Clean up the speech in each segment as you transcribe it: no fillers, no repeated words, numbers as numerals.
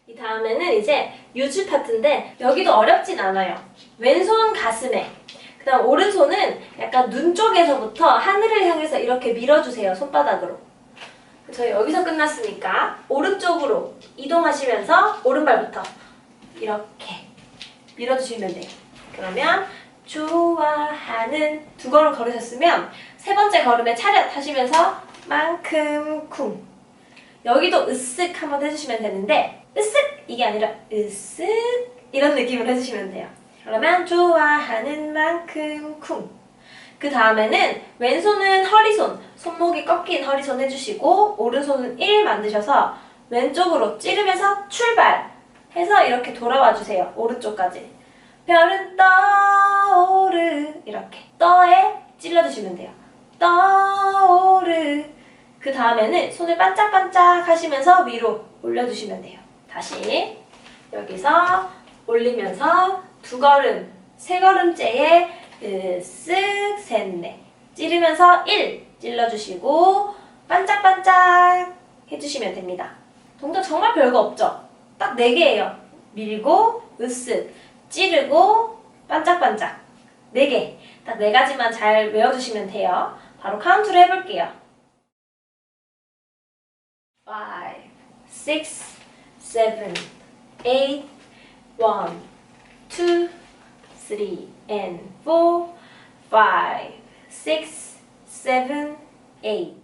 이 다음에는 이제 유즈 파트인데 여기도 어렵진 않아요. 왼손 가슴에, 그 다음 오른손은 약간 눈 쪽에서부터 하늘을 향해서 이렇게 밀어주세요. 손바닥으로. 저희 여기서 끝났으니까 오른쪽으로 이동하시면서 오른발부터 이렇게 밀어주시면 돼요. 그러면 좋아하는 두 걸음 걸으셨으면 세 번째 걸음에 차렷 하시면서 만큼 쿵. 여기도 으쓱 한번 해주시면 되는데 으쓱 이게 아니라 으쓱 이런 느낌으로 해주시면 돼요. 그러면 좋아하는 만큼 쿵. 그 다음에는 왼손은 허리손, 손목이 꺾인 허리손 해주시고 오른손은 1 만드셔서 왼쪽으로 찌르면서 출발 해서 이렇게 돌아와 주세요. 오른쪽까지. 별은 떠오르 이렇게 떠에 찔러주시면 돼요. 떠오르. 그 다음에는 손을 반짝반짝 하시면서 위로 올려주시면 돼요. 다시 여기서 올리면서 두 걸음, 세 걸음째에 으쓱 셋넷 찌르면서 1 찔러주시고 반짝반짝 해주시면 됩니다. 동작 정말 별거 없죠? 딱 4개예요. 밀고 으쓱 찌르고 반짝반짝 4개. 딱 4가지만 잘 외워주시면 돼요. 바로 카운트를 해볼게요. 5, 6, 7, 8, 1, 2, 3 and 4, 5, 6, 7, 8.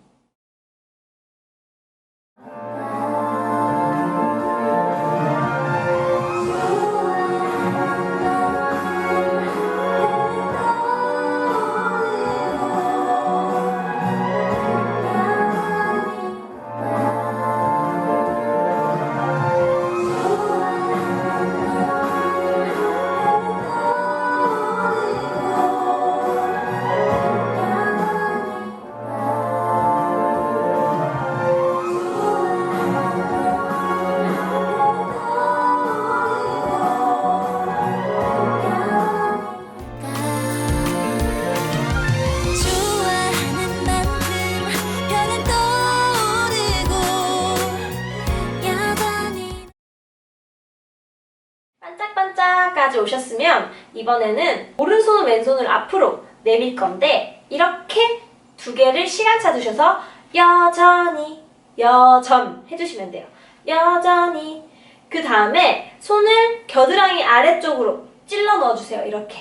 반짝반짝까지 오셨으면 이번에는 오른손 왼손을 앞으로 내밀 건데 이렇게 2개를 시간차 두셔서 여전히 여전 해주시면 돼요. 여전히. 그 다음에 손을 겨드랑이 아래쪽으로 찔러 넣어주세요. 이렇게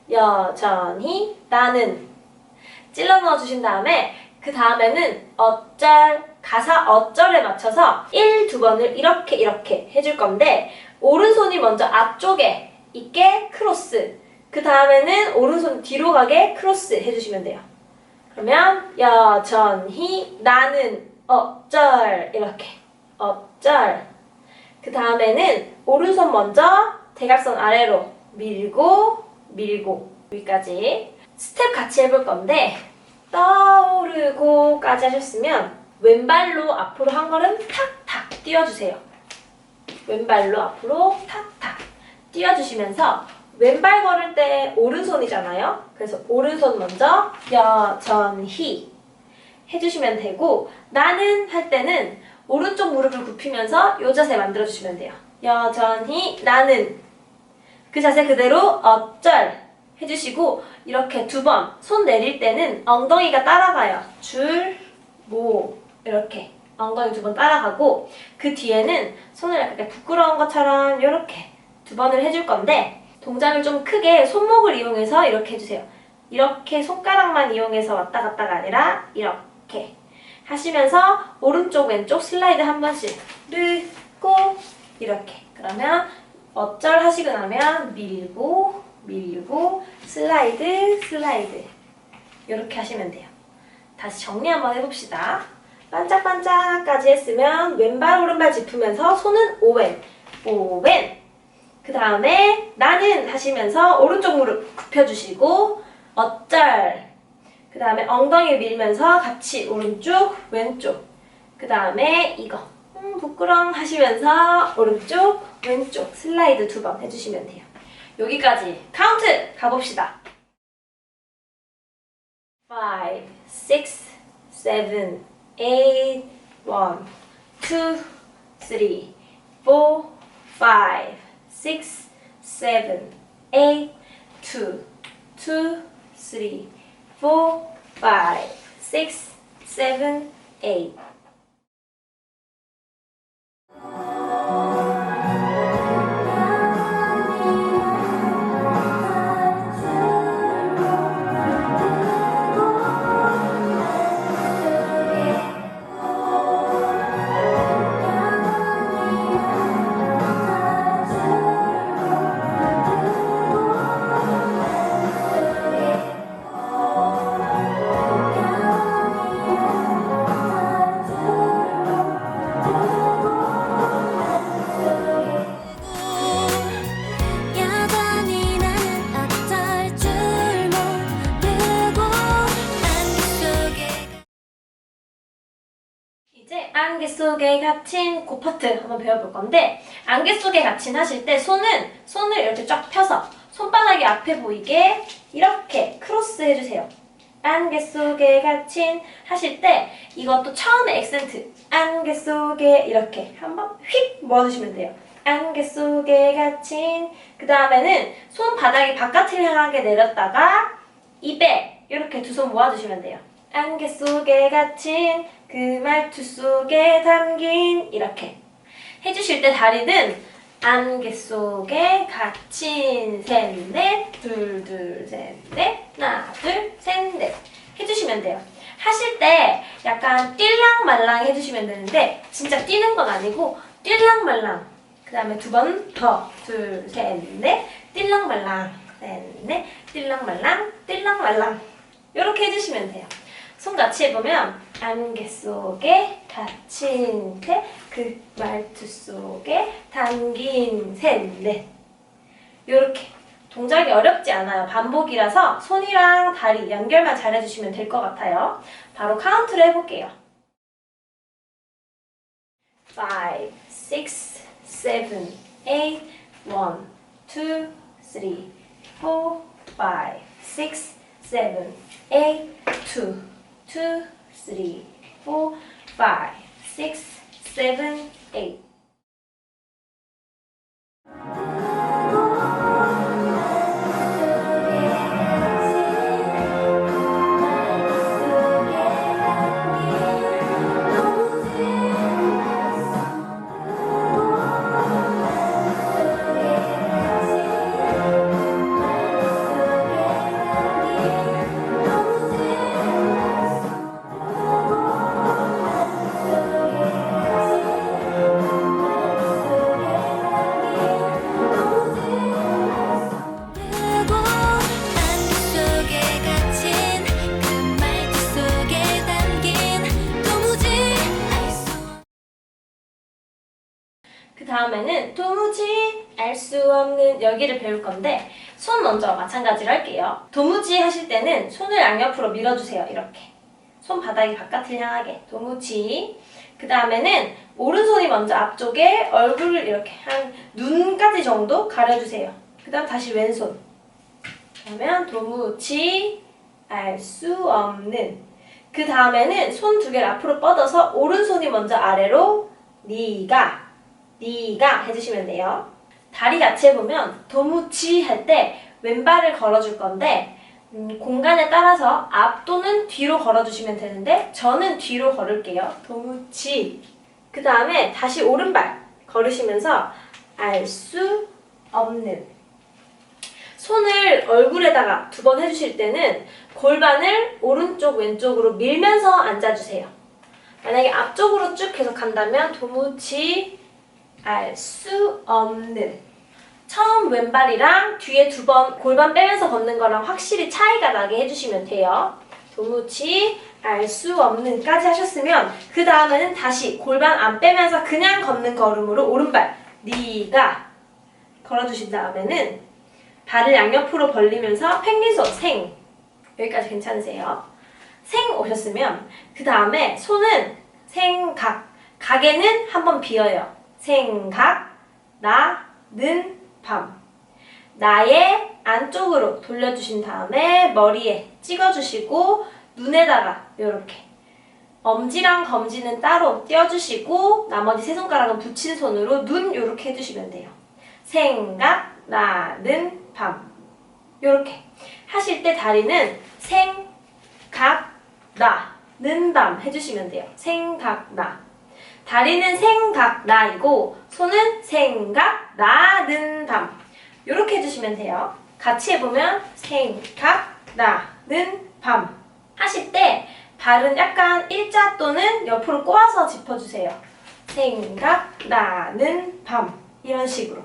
여전히 나는 찔러 넣어주신 다음에 그 다음에는 어쩔 가사 어쩔에 맞춰서 1, 2번을 이렇게 해줄 건데 오른손이 먼저 앞쪽에 있게 크로스, 그 다음에는 오른손 뒤로 가게 크로스 해주시면 돼요. 그러면 여전히 나는 어쩔 이렇게 어쩔. 그 다음에는 오른손 먼저 대각선 아래로 밀고 밀고 여기까지 스텝 같이 해볼 건데 떠오르고까지 하셨으면 왼발로 앞으로 한 걸음 탁탁 뛰어주세요. 왼발로 앞으로 탁탁 뛰어주시면서 왼발 걸을 때 오른손이잖아요. 그래서 오른손 먼저 여전히 해주시면 되고 나는 할 때는 오른쪽 무릎을 굽히면서 이 자세 만들어주시면 돼요. 여전히 나는 그 자세 그대로 어쩔 해주시고 이렇게 2번 손 내릴 때는 엉덩이가 따라가요. 줄, 모 이렇게 엉덩이 2번 따라가고 그 뒤에는 손을 약간 부끄러운 것처럼 이렇게 2번을 해줄 건데 동작을 좀 크게 손목을 이용해서 이렇게 해주세요. 이렇게 손가락만 이용해서 왔다 갔다가 아니라 이렇게 하시면서 오른쪽 왼쪽 슬라이드 한 번씩 밀고 이렇게. 그러면 어쩔 하시고 나면 밀고 밀고 슬라이드 슬라이드 이렇게 하시면 돼요. 다시 정리 한번 해봅시다. 반짝반짝까지 했으면 왼발 오른발 짚으면서 손은 오왼 오왼. 그 다음에 나는 하시면서 오른쪽 무릎 굽혀주시고 어쩔. 그 다음에 엉덩이 밀면서 같이 오른쪽 왼쪽. 그 다음에 이거 부끄러움 하시면서 오른쪽 왼쪽 슬라이드 2번 해주시면 돼요. 여기까지 카운트 가봅시다. 5, 6, 7, 8, 1, 2, 3, 4, 4, 5, 6, 7, 8, 2, 2, 3, 4, 5, 6, 7, 8. 이제 안개 속에 갇힌 그 파트 한번 배워볼 건데, 안개 속에 갇힌 하실 때 손을 이렇게 쫙 펴서 손바닥이 앞에 보이게 이렇게 크로스 해주세요. 안개 속에 갇힌 하실 때 이것도 처음에 액센트 안개 속에 이렇게 한번 휙 모아주시면 돼요. 안개 속에 갇힌. 그 다음에는 손바닥이 바깥을 향하게 내렸다가 입에 이렇게 두 손 모아주시면 돼요. 안개 속에 갇힌 그 말투 속에 담긴. 이렇게 해주실 때 다리는 안개 속에 갇힌 셋넷 둘 셋넷 하나 둘 셋넷 해주시면 돼요. 하실 때 약간 뛸랑말랑 해주시면 되는데 진짜 뛰는 건 아니고 뛸랑말랑. 그 다음에 두 번 더 둘 셋넷 뛸랑말랑 셋넷 뛸랑말랑 뛸랑말랑 이렇게 해주시면 돼요. 손 같이 해보면 안개 속에 갇힌 새, 그 말투 속에 담긴 셋넷. 이렇게 동작이 어렵지 않아요. 반복이라서 손이랑 다리 연결만 잘 해주시면 될 것 같아요. 바로 카운트를 해볼게요. 5, 6, 7, 8, 1, 2, 3, 4, 5, 6, 7, 8, 2, 2, 3, 4, 5, 6, 7, 8. 그 다음에는 도무지 알 수 없는 여기를 배울 건데, 손 먼저 마찬가지로 할게요. 도무지 하실 때는 손을 양옆으로 밀어주세요. 이렇게 손바닥이 바깥을 향하게 도무지. 그 다음에는 오른손이 먼저 앞쪽에 얼굴을 이렇게 한 눈까지 정도 가려주세요. 그 다음 다시 왼손. 그러면 도무지 알 수 없는. 그 다음에는 손 두 개를 앞으로 뻗어서 오른손이 먼저 아래로 네가 해주시면 돼요. 다리 같이 해보면 도무지 할 때 왼발을 걸어줄 건데, 공간에 따라서 앞 또는 뒤로 걸어주시면 되는데 저는 뒤로 걸을게요. 도무지. 그 다음에 다시 오른발 걸으시면서 알 수 없는. 손을 얼굴에다가 두 번 해주실 때는 골반을 오른쪽 왼쪽으로 밀면서 앉아주세요. 만약에 앞쪽으로 쭉 계속 간다면 도무지 알 수 없는. 처음 왼발이랑 뒤에 두 번 골반 빼면서 걷는 거랑 확실히 차이가 나게 해주시면 돼요. 도무지 알 수 없는까지 하셨으면 그 다음에는 다시 골반 안 빼면서 그냥 걷는 걸음으로 오른발 네가 걸어주신 다음에는 발을 양옆으로 벌리면서 펭귄손 생. 여기까지 괜찮으세요? 생 오셨으면 그 다음에 손은 생각. 각에는 한번 비어요. 생각, 나는 밤. 나의 안쪽으로 돌려주신 다음에 머리에 찍어주시고 눈에다가 이렇게 엄지랑 검지는 따로 띄워주시고 나머지 세 손가락은 붙인 손으로 눈 요렇게 해주시면 돼요. 생각나는 밤. 요렇게 하실 때 다리는 생각나는 밤 해주시면 돼요. 생각나. 다리는 생각나이고 손은 생각나는 밤. 요렇게 해주시면 돼요. 같이 해보면 생각나는 밤. 하실 때 발은 약간 일자 또는 옆으로 꼬아서 짚어주세요. 생각나는 밤. 이런 식으로.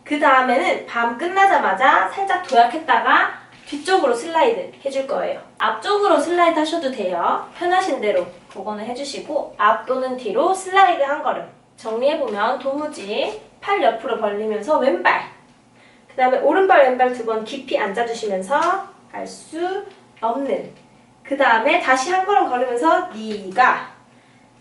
그 다음에는 밤 끝나자마자 살짝 도약했다가 뒤쪽으로 슬라이드 해줄 거예요. 앞쪽으로 슬라이드 하셔도 돼요. 편하신 대로 그거는 해주시고 앞 또는 뒤로 슬라이드 한 걸음. 정리해보면 도무지 팔 옆으로 벌리면서 왼발. 그 다음에 오른발 왼발 두 번 깊이 앉아주시면서 갈 수 없는. 그 다음에 다시 한 걸음 걸으면서 네가.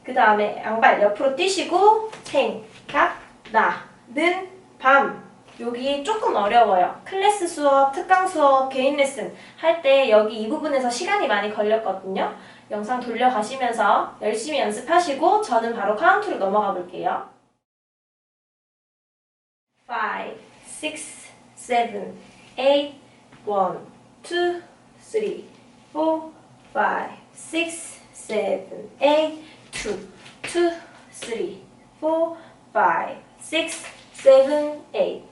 그 다음에 양발 옆으로 뛰시고 생각나는 밤. 여기 조금 어려워요. 클래스 수업, 특강 수업, 개인 레슨 할 때 여기 이 부분에서 시간이 많이 걸렸거든요. 영상 돌려가시면서 열심히 연습하시고 저는 바로 카운트로 넘어가 볼게요. 5, 6, 7, 8, 1, 2, 3, 4, 5, 6, 7, 8, 2, 2, 3, 4, 5, 6, 7, 8.